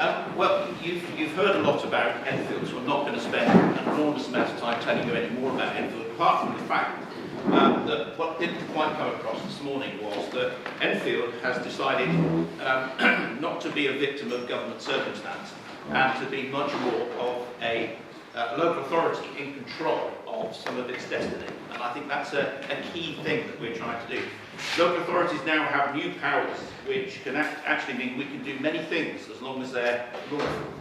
Well, you've heard a lot about Enfield, so I'm not going to spend an enormous amount of time telling you any more about Enfield, apart from the fact that what didn't quite come across this morning was that Enfield has decided not to be a victim of government circumstance and to be much more of a local authority in control of some of its destiny. And I think that's a key thing that we're trying to do. Local authorities now have new powers which can actually mean we can do many things as long as they're lawful.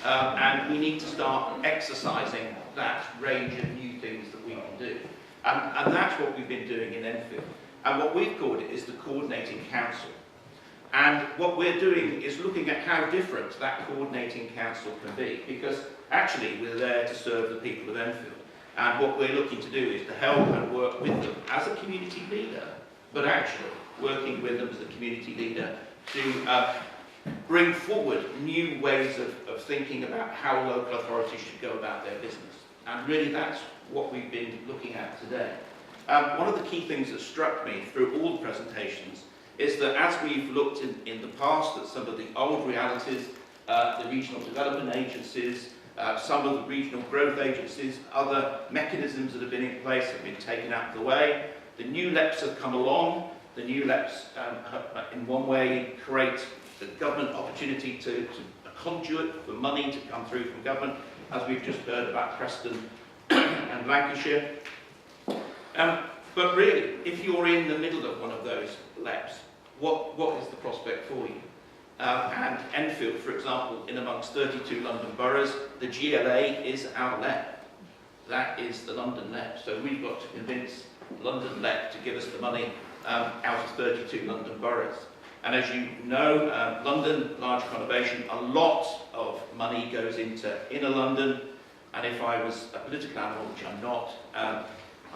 And we need to start exercising that range of new things that we can do. And that's what we've been doing in Enfield. And what we've called it is the Coordinating Council. And what we're doing is looking at how different that Coordinating Council can be, because actually we're there to serve the people of Enfield. And what we're looking to do is to help and work with them as a community leader, but actually working with them as a community leader to bring forward new ways of thinking about how local authorities should go about their business. And really that's what we've been looking at today. One of the key things that struck me through all the presentations is that as we've looked in the past at some of the old realities, the regional development agencies, some of the regional growth agencies, other mechanisms that have been in place have been taken out of the way. The new LEPs have come along. The new LEPs, in one way, create the government opportunity to a conduit for money to come through from government, as we've just heard about Preston and Lancashire. But really, if you're in the middle of one of those LEPs, what is the prospect for you? And Enfield, for example, in amongst 32 London boroughs, the GLA is our LEP. That is the London LEP. So we've got to convince London LEP to give us the money out of 32 London boroughs. And as you know, London, large conurbation, a lot of money goes into inner London. And if I was a political animal, which I'm not, I'm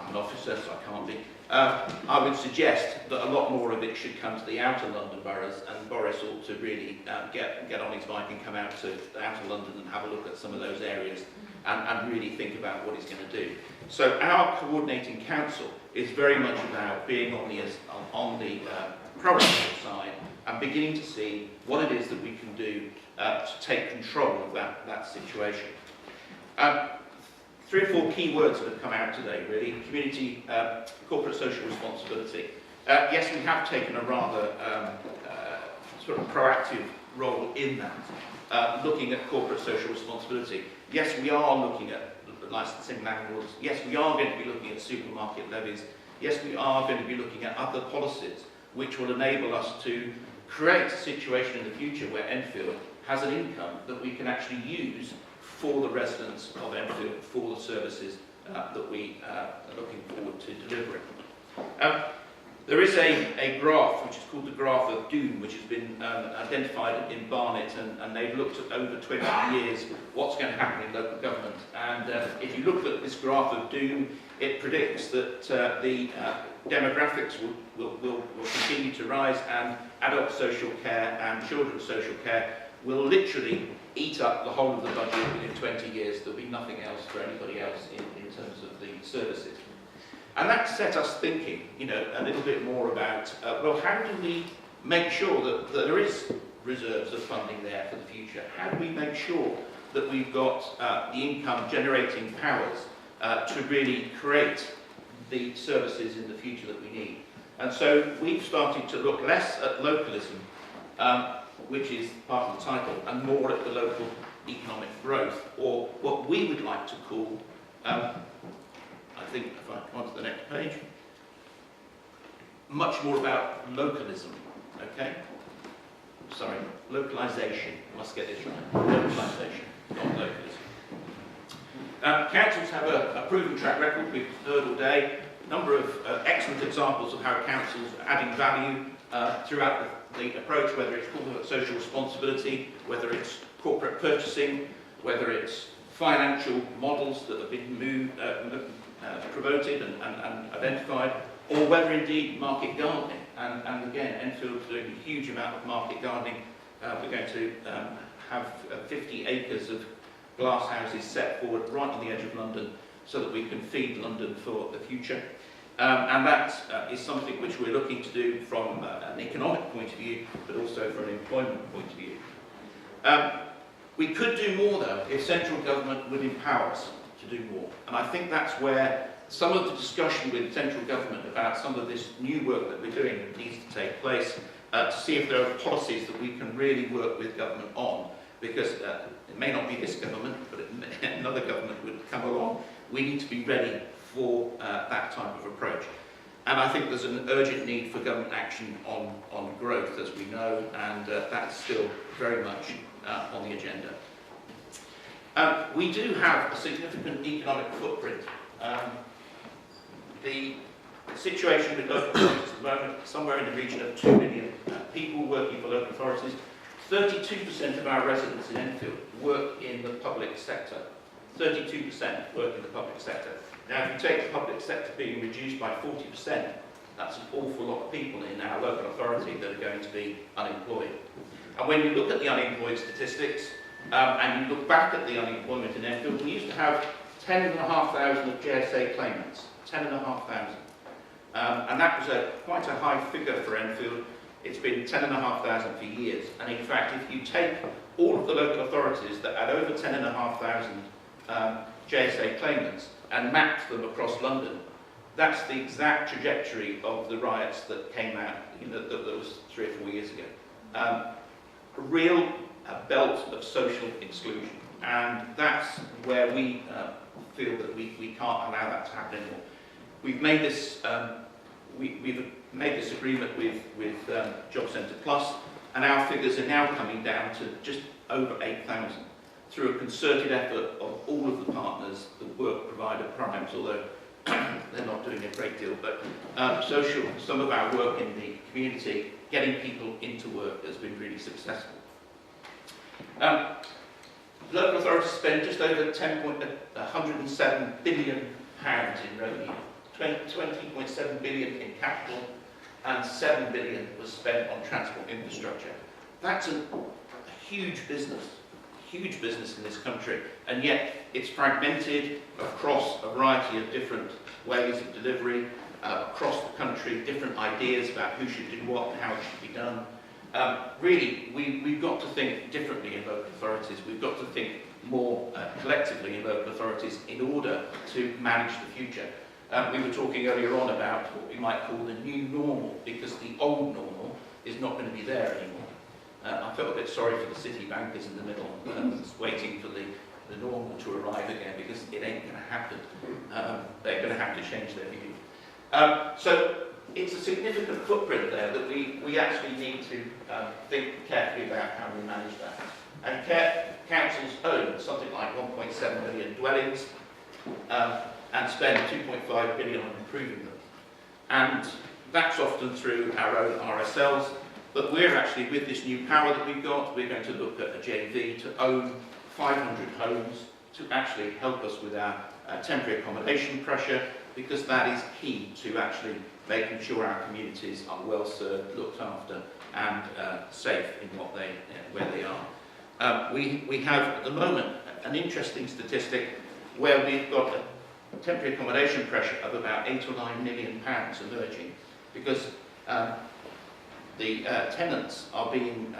an officer, so I can't be, I would suggest that a lot more of it should come to the outer London boroughs, and Boris ought to really get on his bike and come out to outer London and have a look at some of those areas and really think about what he's going to do. So our coordinating council is very much about being on the proactive side and beginning to see what it is that we can do to take control of that situation. 3 or 4 key words that have come out today, really. Community, corporate social responsibility. Yes, we have taken a rather sort of proactive role in that, looking at corporate social responsibility. Yes, we are looking at licensing landlords. Yes, we are going to be looking at supermarket levies. Yes, we are going to be looking at other policies which will enable us to create a situation in the future where Enfield has an income that we can actually use for the residents of Enfield, for the services that we are looking forward to delivering. There is a graph which is called the graph of doom, which has been identified in Barnet, and they've looked at over 20 years what's going to happen in local government. And if you look at this graph of doom, it predicts that the demographics will continue to rise, and adult social care and children's social care will literally eat up the whole of the budget within 20 years. There'll be nothing else for anybody else in terms of the services. And that set us thinking, a little bit more about, well, how do we make sure that there is reserves of funding there for the future? How do we make sure that we've got the income generating powers to really create the services in the future that we need? And so we've started to look less at localism, which is part of the title, and more at the local economic growth, or what we would like to call, I think if I come on to the next page, much more about localism, okay? Sorry, localisation, I must get this right, localisation, not localism. Councils have a proven track record, we've heard all day, a number of excellent examples of how councils are adding value throughout the approach, whether it's corporate social responsibility, whether it's corporate purchasing, whether it's financial models that have been promoted and identified, or whether indeed market gardening. And again, Enfield's doing a huge amount of market gardening. We're going to have 50 acres of glass houses set forward right on the edge of London so that we can feed London for the future. And that is something which we're looking to do from an economic point of view, but also from an employment point of view. We could do more, though, if central government would empower us to do more. And I think that's where some of the discussion with central government about some of this new work that we're doing needs to take place, to see if there are policies that we can really work with government on, because it may not be this government, but another government would come along. We need to be ready for that type of approach. And I think there's an urgent need for government action on growth, as we know, and that's still very much on the agenda. We do have a significant economic footprint. The situation with local authorities at the moment, somewhere in the region of 2 million people working for local authorities. 32% of our residents in Enfield work in the public sector. 32% work in the public sector. Now, if you take the public sector being reduced by 40%, that's an awful lot of people in our local authority that are going to be unemployed. And when you look at the unemployed statistics, and you look back at the unemployment in Enfield, we used to have 10,500 of JSA claimants. 10,500. And that was quite a high figure for Enfield. It's been 10,500 for years. And in fact, if you take all of the local authorities that had over 10,500 JSA claimants and mapped them across London, that's the exact trajectory of the riots that came out, that was 3 or 4 years ago. A real belt of social exclusion. And that's where we feel that we can't allow that to happen anymore. We've made this we've made this agreement with Job Centre Plus, and our figures are now coming down to just over 8,000 through a concerted effort of all of the partners, the work provider primes, although they're not doing a great deal, but some of our work in the community, getting people into work, has been really successful. Local authorities spend just over 107 billion pounds in revenue, 20.7 billion in capital, and 7 billion was spent on transport infrastructure. That's a huge business in this country, and yet it's fragmented across a variety of different ways of delivery, across the country, different ideas about who should do what and how it should be done. Really, we've got to think differently in local authorities. We've got to think more collectively in local authorities in order to manage the future. We were talking earlier on about what we might call the new normal, because the old normal is not going to be there anymore. I felt a bit sorry for the city bankers in the middle, just waiting for the normal to arrive again, because it ain't going to happen. They're going to have to change their view. So it's a significant footprint there that we actually need to think carefully about how we manage that. And councils own something like 1.7 million dwellings and spend 2.5 billion on improving them. And that's often through our own RSLs, but we're actually, with this new power that we've got, we're going to look at a JV to own 500 homes to actually help us with our temporary accommodation pressure, because that is key to actually making sure our communities are well served, looked after, and safe in where they are. We have at the moment an interesting statistic where we've got a temporary accommodation pressure of about £8 or £9 million emerging, because the tenants are being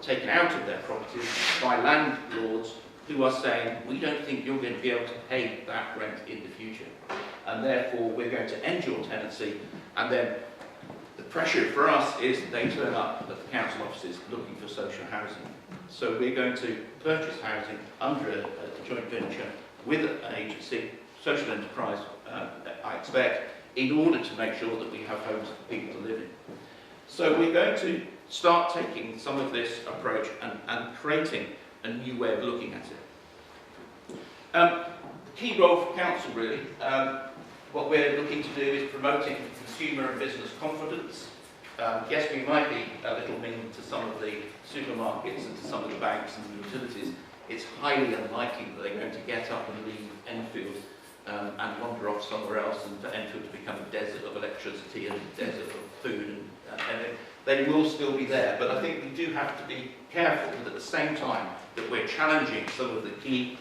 taken out of their properties by landlords who are saying, we don't think you're going to be able to pay that rent in the future, and therefore we're going to end your tenancy. And then the pressure for us is they turn up at the council offices looking for social housing. So we're going to purchase housing under a joint venture with an agency, social enterprise, I expect, in order to make sure that we have homes for people to live in. So we're going to start taking some of this approach and creating a new way of looking at it. The key role for council, really, what we're looking to do is promoting consumer and business confidence. Yes, we might be a little mean to some of the supermarkets and to some of the banks and the utilities. It's highly unlikely that they're going to get up and leave Enfield and wander off somewhere else, and for Enfield to become a desert of electricity and a desert of food. And they will still be there. But I think we do have to be careful that at the same time that we're challenging some of the key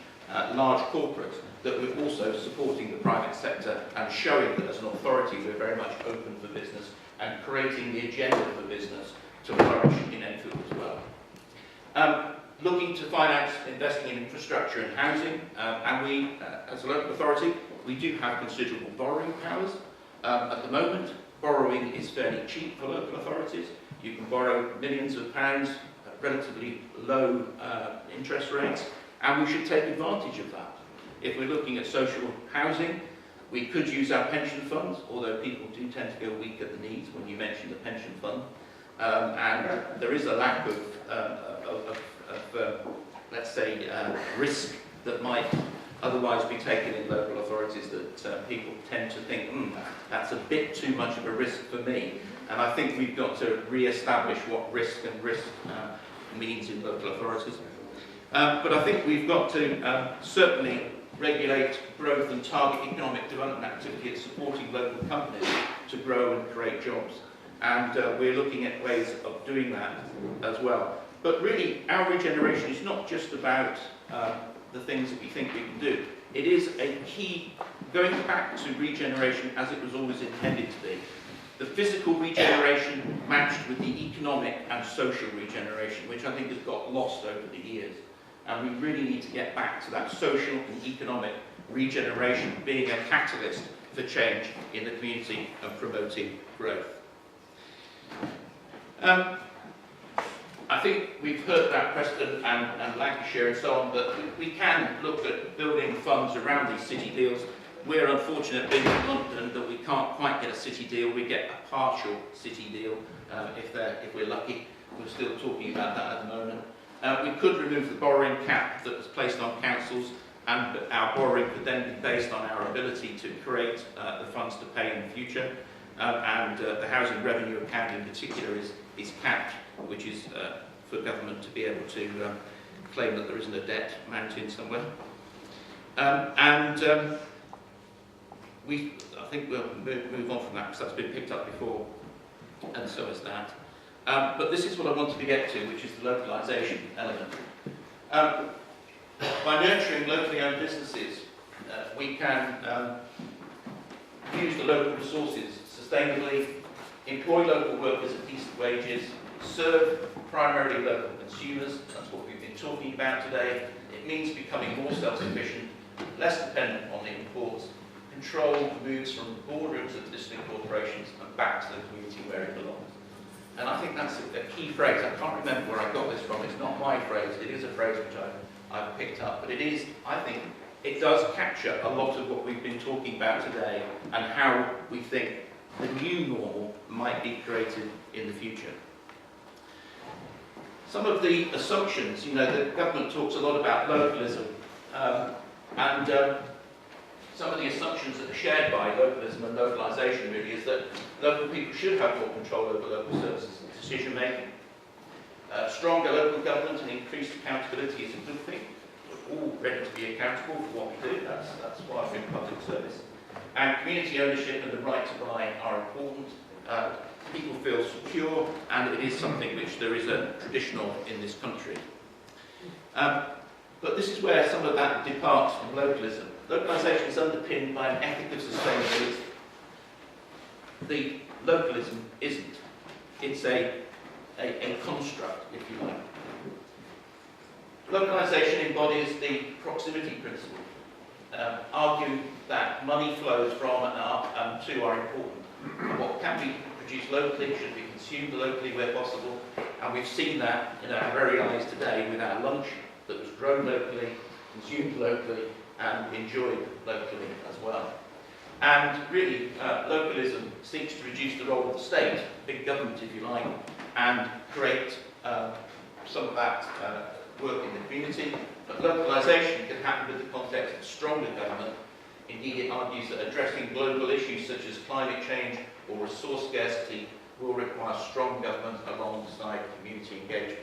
large corporates, that we're also supporting the private sector and showing that as an authority we're very much open for business and creating the agenda for business to flourish in Enfield as well. Looking to finance investing in infrastructure and housing, and we, as a local authority, we do have considerable borrowing powers. At the moment, borrowing is fairly cheap for local authorities. You can borrow millions of pounds at relatively low interest rates, and we should take advantage of that. If we're looking at social housing, we could use our pension funds, although people do tend to go weak at the knees when you mention the pension fund. And there is a lack of let's say, risk that might otherwise be taken in local authorities that people tend to think, that's a bit too much of a risk for me. And I think we've got to re-establish what risk means in local authorities. But I think we've got to certainly regulate growth and target economic development activity at supporting local companies to grow and create jobs. And we're looking at ways of doing that as well. But really, our regeneration is not just about the things that we think we can do. It is a key, going back to regeneration as it was always intended to be. The physical regeneration matched with the economic and social regeneration, which I think has got lost over the years. And we really need to get back to that social and economic regeneration being a catalyst for change in the community and promoting growth. I think we've heard about Preston and Lancashire and so on, but we can look at building funds around these city deals. We're unfortunate being in London that we can't quite get a city deal. We get a partial city deal if we're lucky. We're still talking about that at the moment. We could remove the borrowing cap that was placed on councils, and our borrowing could then be based on our ability to create the funds to pay in the future. The housing revenue account in particular is capped, which is for government to be able to claim that there isn't a debt mountain somewhere. I think we'll move on from that because that's been picked up before, and so is that. But this is what I wanted to get to, which is the localisation element. By nurturing locally owned businesses, we can use the local resources sustainably, employ local workers at decent wages, serve primarily local consumers. That's what we've been talking about today. It means becoming more self-sufficient, less dependent on the imports, control moves from the boardrooms of distinct corporations and back to the community where it belongs. And I think that's a key phrase. I can't remember where I got this from. It's not my phrase. It is a phrase which I've picked up. But it is, I think, it does capture a lot of what we've been talking about today and how we think the new normal might be created in the future. Some of the assumptions, the government talks a lot about localism, some of the assumptions that are shared by localism and localisation really is that local people should have more control over local services and decision making. Stronger local government and increased accountability is a good thing. We're all ready to be accountable for what we do. That's why we're in public service. And community ownership and the right to buy are important. People feel secure, and it is something which there is a traditional in this country. But this is where some of that departs from localism. Localisation is underpinned by an ethic of sustainability. The localism isn't. It's a construct, if you like. Localisation embodies the proximity principle, arguing that money flows from and to are important. And what can be produced locally should be consumed locally where possible. And we've seen that in our very eyes today with our lunch that was grown locally, consumed locally, and enjoyed locally as well. And really, localism seeks to reduce the role of the state, big government if you like, and create some of that work in the community. But localisation can happen with the context of stronger government. Indeed, it argues that addressing global issues such as climate change or resource scarcity will require strong government alongside community engagement.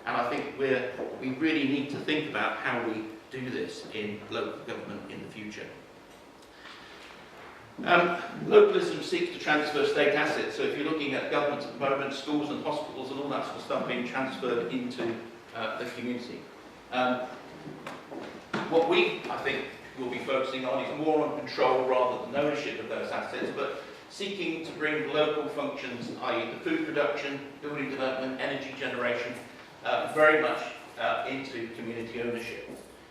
And I think we really need to think about how we do this in local government in the future. Localism seeks to transfer state assets. So if you're looking at government at the moment, schools and hospitals and all that sort of stuff being transferred into the community. What we, I think, will be focusing on is more on control rather than ownership of those assets, but seeking to bring local functions, i.e. the food production, building development, energy generation, very much into community ownership.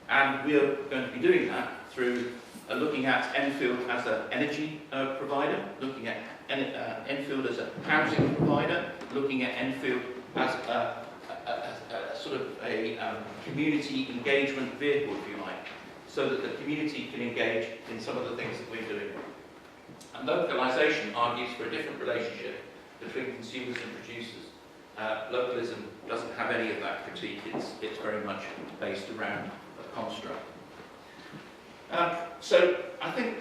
And we are going to be doing that through looking at Enfield as an energy provider, looking at Enfield as a housing provider, looking at Enfield as a sort of a community engagement vehicle, if you like, so that the community can engage in some of the things that we're doing. And localisation argues for a different relationship between consumers and producers. Localism doesn't have any of that critique. It's very much based around a construct. So I think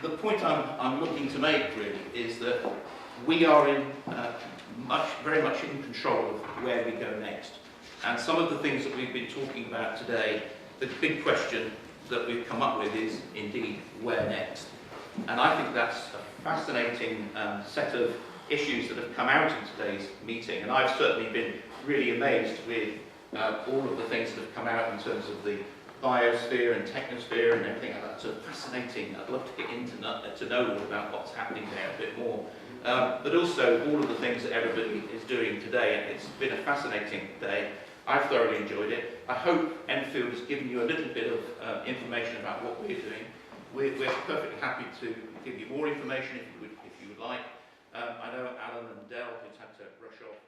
the point I'm looking to make really is that we are very much in control of where we go next. And some of the things that we've been talking about today, the big question that we've come up with is indeed where next. And I think that's a fascinating set of issues that have come out in today's meeting. And I've certainly been really amazed with all of the things that have come out in terms of the biosphere and technosphere and everything like that. So fascinating. I'd love to get into to know all about what's happening there a bit more. But also all of the things that everybody is doing today. It's been a fascinating day. I've thoroughly enjoyed it. I hope Enfield has given you a little bit of information about what we're doing. We're perfectly happy to give you more information if you would like. I know Alan and Del, who's had to rush off,